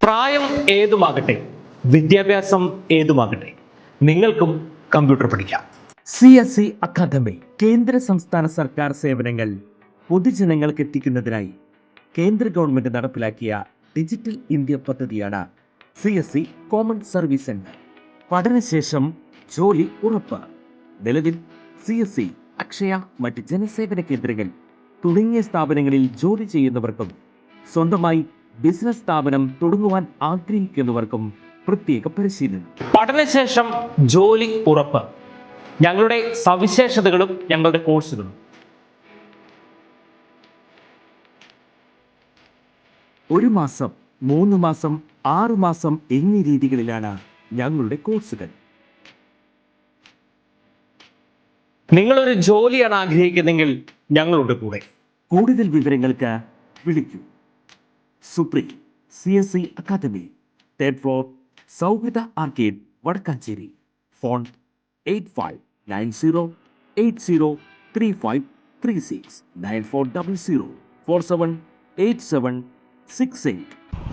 പ്രായം ഏതുമാകട്ടെ, വിദ്യാഭ്യാസം ഏതുമാകട്ടെ, നിങ്ങൾക്കും കമ്പ്യൂട്ടർ പഠിക്കാം. CSE അക്കാദമി കേന്ദ്ര സംസ്ഥാന സർക്കാർ സേവനങ്ങൾ പൊതുജനങ്ങൾക്ക് എത്തിക്കുന്നതിനായി കേന്ദ്ര ഗവൺമെന്റ് നടപ്പിലാക്കിയ ഡിജിറ്റൽ ഇന്ത്യ പദ്ധതിയാണ് CSE കോമൺ സർവീസ് സെന്റർ. പഠനശേഷം ജോലി ഉറപ്പ്. നിലവിൽ CSE, അക്ഷയ, മറ്റ് ജനസേവന കേന്ദ്രങ്ങൾ തുടങ്ങിയ സ്ഥാപനങ്ങളിൽ ജോലി ചെയ്യുന്നവർക്കും സ്വന്തമായി ബിസിനസ് സ്ഥാപനം തുടങ്ങുവാൻ ആഗ്രഹിക്കുന്നവർക്കും പ്രത്യേക പരിശീലനം. പഠനശേഷം ജോലി ഉറപ്പ്. ഞങ്ങളുടെ സവിശേഷതകളും ഞങ്ങളുടെ കോഴ്സുകളും: 1 മാസം, 3 മാസം, 6 മാസം എന്നീ രീതികളിലാണ് ഞങ്ങളുടെ കോഴ്സുകൾ. നിങ്ങളൊരു ജോലിയാണ് ആഗ്രഹിക്കുന്നതെങ്കിൽ ഞങ്ങളുടെ കൂടെ. കൂടുതൽ വിവരങ്ങൾക്ക് വിളിക്കൂ. Supreme CSE academy, 3rd floor, Sauhrida arcade, Vadakkanchery. Phone 8590803536 9400478768.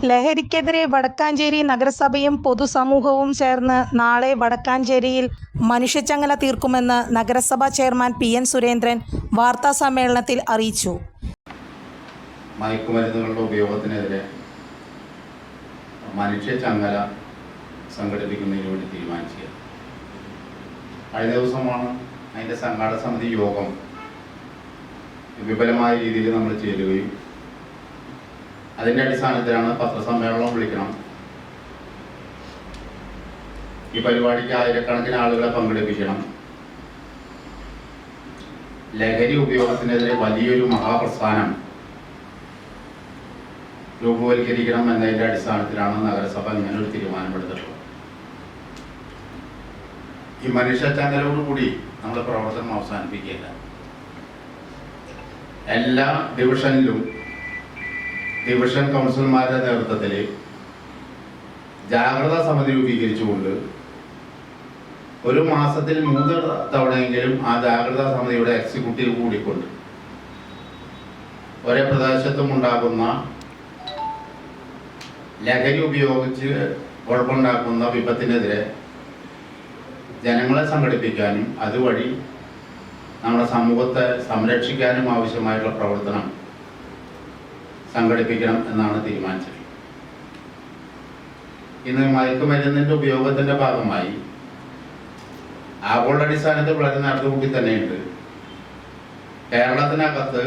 ലഹരിക്കെതിരെ വടക്കാഞ്ചേരി നഗരസഭയും പൊതുസമൂഹവും ചേർന്ന് നാളെ വടക്കാഞ്ചേരിയിൽ മനുഷ്യച്ചങ്ങല തീർക്കുമെന്ന് നഗരസഭാ ചെയർമാൻ PN സുരേന്ദ്രൻ വാർത്താസമ്മേളനത്തിൽ അറിയിച്ചു. മയക്കുമരുന്നുകളുടെ ഉപയോഗത്തിനെതിരെ മനുഷ്യച്ചങ്ങല സംഘടിപ്പിക്കുന്നതിന് വേണ്ടി തീരുമാനിച്ചത്. കഴിഞ്ഞ ദിവസമാണ് അതിൻ്റെ സംഘാടക സമിതി യോഗം വിപുലമായ രീതിയിൽ നമ്മൾ ചേരുകയും അതിൻ്റെ അടിസ്ഥാനത്തിലാണ് പത്രസമ്മേളനം വിളിക്കണം, ഈ പരിപാടിക്ക് ആയിരക്കണക്കിന് ആളുകളെ പങ്കെടുപ്പിക്കണം, ലഹരി ഉപയോഗത്തിനെതിരെ വലിയൊരു മഹാപ്രസ്ഥാനം രൂപവൽക്കരിക്കണം എന്നതിൻ്റെ അടിസ്ഥാനത്തിലാണ് നഗരസഭ ഇങ്ങനൊരു തീരുമാനമെടുത്തിട്ടുള്ളത്. ഈ മനുഷ്യച്ചങ്ങലോടുകൂടി നമ്മൾ പ്രവർത്തനം അവസാനിപ്പിക്കുകയില്ല. എല്ലാ ഡിവിഷനിലും ഡിവിഷൻ കൗൺസിലർമാരുടെ നേതൃത്വത്തിൽ ജാഗ്രതാ സമിതി രൂപീകരിച്ചുകൊണ്ട് 1 മാസത്തിൽ 3 തവണയെങ്കിലും ആ ജാഗ്രതാ സമിതിയുടെ എക്സിക്യൂട്ടീവ് കൂടിക്കൊണ്ട് ഒരേ പ്രദേശത്തും ഉണ്ടാകുന്ന ലഹരി ഉപയോഗിച്ച് കുഴപ്പമുണ്ടാക്കുന്ന വിപത്തിനെതിരെ ജനങ്ങളെ സംഘടിപ്പിക്കാനും അതുവഴി നമ്മുടെ സമൂഹത്തെ സംരക്ഷിക്കാനും ആവശ്യമായിട്ടുള്ള പ്രവർത്തനം സംഘടിപ്പിക്കണം എന്നാണ് തീരുമാനിച്ചത്. ഇന്ന് മയക്കുമരുന്നിൻ്റെ ഉപയോഗത്തിൻ്റെ ഭാഗമായി ആഗോളാടിസ്ഥാനത്തിൽ വളരെ നടത്തുകൂടി തന്നെയുണ്ട്. കേരളത്തിനകത്ത്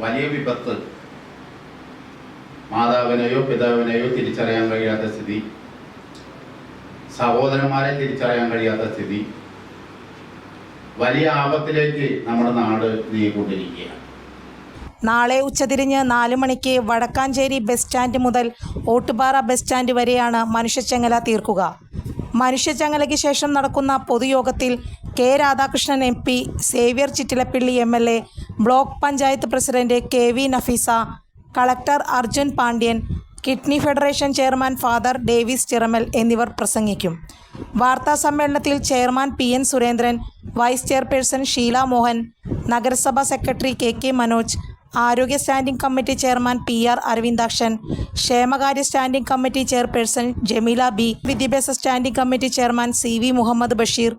വലിയ വിപത്ത്, മാതാവിനെയോ പിതാവിനെയോ തിരിച്ചറിയാൻ കഴിയാത്ത സ്ഥിതി, സഹോദരന്മാരെ തിരിച്ചറിയാൻ കഴിയാത്ത സ്ഥിതി, വലിയ ആപത്തിലേക്ക് നമ്മുടെ നാട് നീങ്ങിക്കൊണ്ടിരിക്കുകയാണ്. നാളെ ഉച്ചതിരിഞ്ഞ് 4 മണിക്ക് വടക്കാഞ്ചേരി ബസ് സ്റ്റാൻഡ് മുതൽ ഓട്ടുപാറ ബസ് സ്റ്റാൻഡ് വരെയാണ് മനുഷ്യച്ചങ്ങല തീർക്കുക. മനുഷ്യച്ചങ്ങലയ്ക്ക് ശേഷം നടക്കുന്ന പൊതുയോഗത്തിൽ K Radhakrishnan MP, Xavier Chittilappilly MLA, block panchayat president KV Nafeesa, collector Arjun Pandian, kidney federation chairman father Davis Chiramel എന്നിവർ പ്രസംഗിക്കും. വാർത്താസമ്മേളനത്തിൽ chairman PN Surendran, vice chairperson Sheela Mohan, നഗരസഭാ സെക്രട്ടറി KK മനോജ്, ആരോഗ്യ standing committee chairman PR Aravindakshan, ക്ഷേമകാര്യ standing committee chairperson Jameela B, വിദ്യാഭ്യാസ standing committee chairman CV Muhammad Basheer,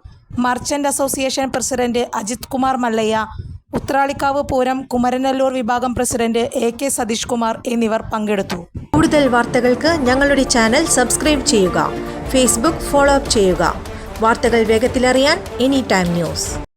merchant association president Ajith Kumar Mallaiah, Uthralikkavu Pooram Kumaranellur വിഭാഗം president AK Satheesh Kumar എന്നിവർ പങ്കെടുത്തു. കൂടുതൽ വാർത്തകൾക്ക് ഞങ്ങളുടെ ചാനൽ സബ്സ്ക്രൈബ് ചെയ്യുക. ഫേസ്ബുക്ക് ഫോളോ അപ്പ് ചെയ്യുക. വാർത്തകൾ വേഗത്തിലറിയാൻ Anytime News.